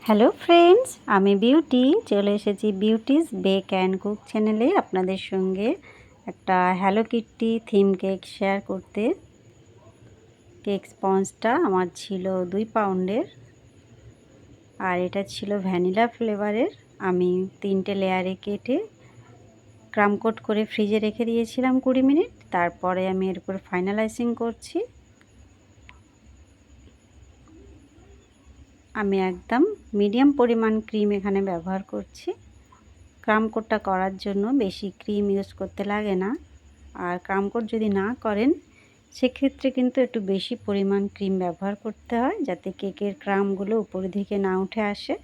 Hello friends, আমি beauty চলে এসেছি বিউটিস বেক অ্যান্ড কুক চ্যানেলে আপনাদের সঙ্গে একটা hello Kitty theme cake share করতে। কেক স্পঞ্জটা আমার ছিল 2 পাউন্ডের আর এটা ছিল ভ্যানিলা ফ্লেভারের। আমি 3টে লেয়ারে কেটে ক্রাম কোট করে ফ্রিজে রেখে দিয়েছিলাম 20 মিনিট। তারপরে আমি এর উপর ফাইনালাইজিং করছি। আমি একদম মিডিয়াম পরিমাণ ক্রিম এখানে ব্যবহার করছি। ক্রাম কোটটা করার জন্য বেশি ক্রিম ইউজ করতে লাগে না, আর ক্রাম কোট যদি না করেন সেক্ষেত্রে কিন্তু একটু বেশি পরিমাণ ক্রিম ব্যবহার করতে হয়, যাতে কেকের ক্রামগুলো উপর দিকে না উঠে আসে,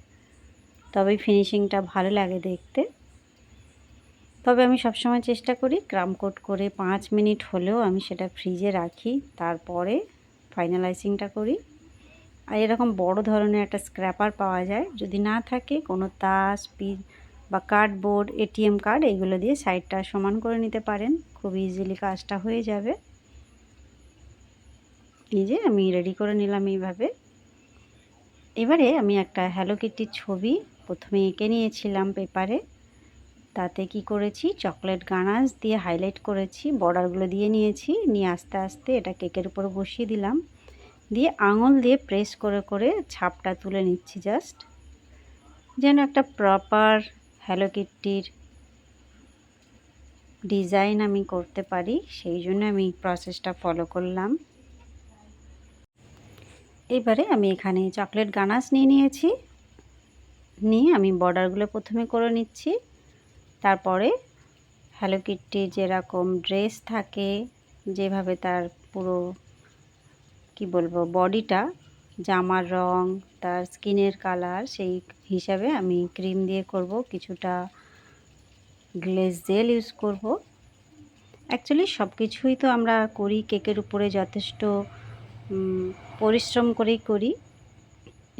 তবেই ফিনিশিংটা ভালো লাগে দেখতে। তবে আমি সবসময় চেষ্টা করি ক্রাম কোট করে 5 মিনিট হলেও আমি সেটা ফ্রিজে রাখি, তারপরে ফাইনালাইজিংটা করি। আর এরকম বড় ধরনের একটা স্ক্র্যাপার পাওয়া যায়, যদি না থাকে কোনো তাস বা কার্ডবোর্ড, এটিএম কার্ড, এগুলো দিয়ে সাইডটা সমান করে নিতে পারেন, খুব ইজিলি কাজটা হয়ে যাবে। এই যে আমি রেডি করে নিলাম এইভাবে। এবারে আমি একটা হ্যালো কিটির ছবি প্রথমে এঁকে নিয়েছিলাম পেপারে। তাতে কি করেছি, চকলেট গানাশ দিয়ে হাইলাইট করেছি, বর্ডারগুলো দিয়ে নিয়েছি, নিয়ে আস্তে আস্তে এটা কেকের উপর বসিয়ে দিলাম, দিয়ে আঙুল দিয়ে প্রেস করে করে ছাপটা তুলে নিচ্ছি, জাস্ট যেন একটা প্রপার হ্যালো কিটির ডিজাইন আমি করতে পারি, সেই জন্য আমি প্রসেসটা ফলো করলাম। এবারে আমি এখানে চকলেট গানাশ নিয়ে নিয়েছি, নিয়ে আমি বর্ডারগুলো প্রথমে করে নিচ্ছি। তারপরে হ্যালো কিটির যেরকম ড্রেস থাকে, যেভাবে তার পুরো কি বলবো বডিটা, জামার রং, তার স্কিনের কালার, সেই হিসাবে আমি ক্রিম দিয়ে করব, কিছুটা গ্লেজ জেল ইউজ করব। অ্যাকচুয়ালি সব কিছুই তো আমরা করি কেকের উপরে যথেষ্ট পরিশ্রম করেই করি।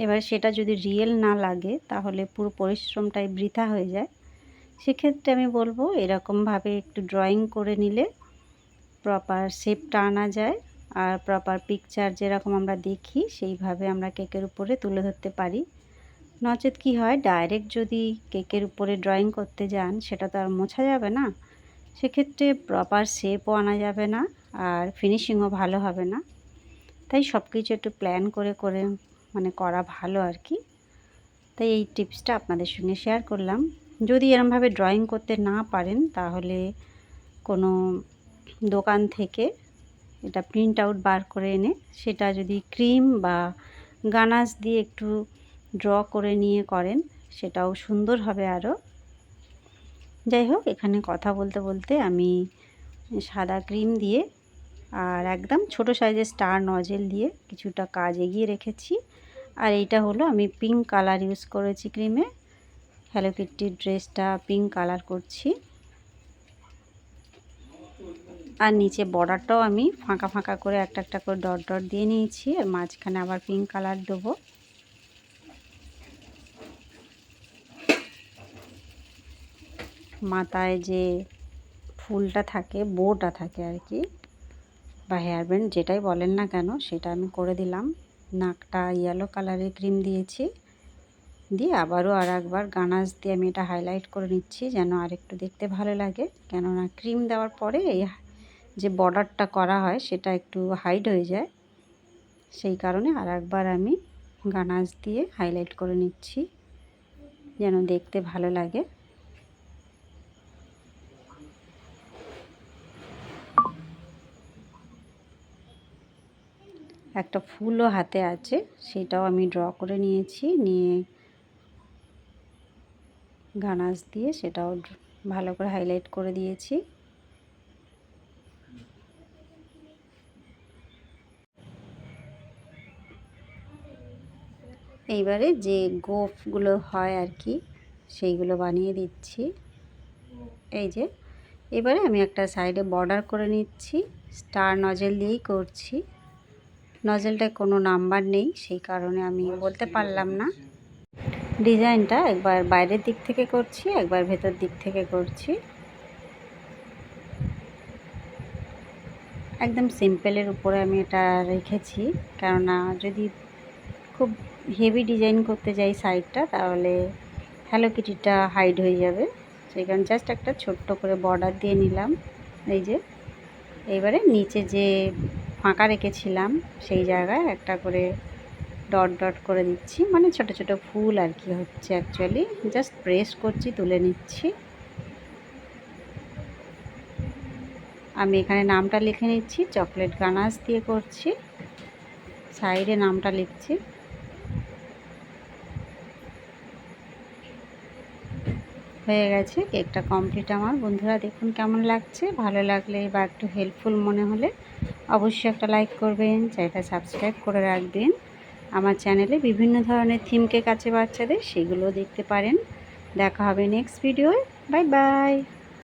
এবার সেটা যদি রিয়েল না লাগে তাহলে পুরো পরিশ্রমটাই বৃথা হয়ে যায়। সেক্ষেত্রে আমি বলবো এরকমভাবে একটু ড্রয়িং করে নিলে প্রপার শেপটা আনা যায়, আর প্রপার পিকচার যেরকম আমরা দেখি সেইভাবে আমরা কেকের উপরে তুলে ধরতে পারি। নচেত কি হয়, ডাইরেক্ট যদি কেকের উপরে ড্রয়িং করতে যান সেটা তো আর মোছা যাবে না, সেক্ষেত্রে প্রপার শেপও আনা যাবে না, আর ফিনিশিংও ভালো হবে না। তাই সব কিছু একটু প্ল্যান করে করে করা ভালো আর কি। তাই এই টিপসটা আপনাদের সঙ্গে শেয়ার করলাম। যদি এরমভাবে ড্রয়িং করতে না পারেন তাহলে কোনো দোকান থেকে এটা প্রিন্ট আউট বার করে এনে সেটা যদি ক্রিম বা গানাশ দিয়ে একটু ড্র করে নিয়ে করেন সেটাও সুন্দর হবে আরও। যাই হোক, এখানে কথা বলতে বলতে আমি সাদা ক্রিম দিয়ে আর একদম ছোট সাইজের স্টার নজেল দিয়ে কিছুটা কাজ এগিয়ে রেখেছি। আর এইটা হলো আমি পিঙ্ক কালার ইউজ করেছি ক্রিমে, হ্যালো কিটির ড্রেসটা পিঙ্ক কালার করছি। আর নিচে বর্ডারটাও আমি ফাঁকা ফাঁকা করে একটা একটা করে ডট ডট দিয়ে নিয়েছি, আর মাঝখানে আবার পিঙ্ক কালার দেবো। মাথায় যে ফুলটা থাকে, বোটা থাকে আর কি, বা হেয়ার ব্যান্ড যেটাই বলেন না কেন, সেটা আমি করে দিলাম। নাকটা ইয়েলো কালারের ক্রিম দিয়েছি, দিয়ে আবারও আর একবার গানাশ দিয়ে আমি এটা হাইলাইট করে নিচ্ছি যেন আরেকটু দেখতে ভালো লাগে, কেননা ক্রিম দেওয়ার পরে এই যে বর্ডারটা করা হয় সেটা একটু হাইড হয়ে যায়, সেই কারণে আর একবার আমি গানাশ দিয়ে হাইলাইট করে নিচ্ছি যেন দেখতে ভালো লাগে। একটা ফুলও হাতে আছে, সেটাও আমি ড্র করে নিয়েছি, নিয়ে গানাশ দিয়ে সেটাও ভালো করে হাইলাইট করে দিয়েছি। এইবারে যে গোফগুলো হয় আর কি, সেইগুলো বানিয়ে দিচ্ছি। এই যে এবারে আমি একটা সাইডে বর্ডার করে নিচ্ছি, স্টার নজেল দিয়েই করছি। নজেলটায় কোনো নাম্বার নেই, সেই কারণে আমি বলতে পারলাম না। ডিজাইনটা একবার বাইরের দিক থেকে করছি, একবার ভেতর দিক থেকে করছি। একদম সিম্পলের উপরে আমি এটা রেখেছি, কেননা যদি খুব হেভি ডিজাইন করতে যাই সাইডটা, তাহলে হ্যালো কিটিটা হাইড হয়ে যাবে। সেই কারণে জাস্ট একটা ছোট্ট করে বর্ডার দিয়ে নিলাম। এই যে এবারে নিচে যে ফাঁকা রেখেছিলাম সেই জায়গায় একটা করে ডট ডট করে দিচ্ছি, মানে ছোট ছোট ফুল আর কি হচ্ছে অ্যাকচুয়ালি। জাস্ট প্রেস করছি, তুলে নিচ্ছি। আমি এখানে নামটা লিখে নিচ্ছি, চকলেট গানাশ দিয়ে করছি, সাইডে নামটা লিখছি। হয়ে গেছে, কেকটা কমপ্লিট আমার। বন্ধুরা দেখুন কেমন লাগছে। ভালো লাগলে বা একটু হেল্পফুল মনে হলে অবশ্যই একটা লাইক করবেন, চ্যানেলটা সাবস্ক্রাইব করে রাখবেন। আমার চ্যানেলে বিভিন্ন ধরনের থিম কেক আছে বাচ্চাদের, সেগুলো দেখতে পারেন। দেখা হবে নেক্সট ভিডিওয়। Bye bye.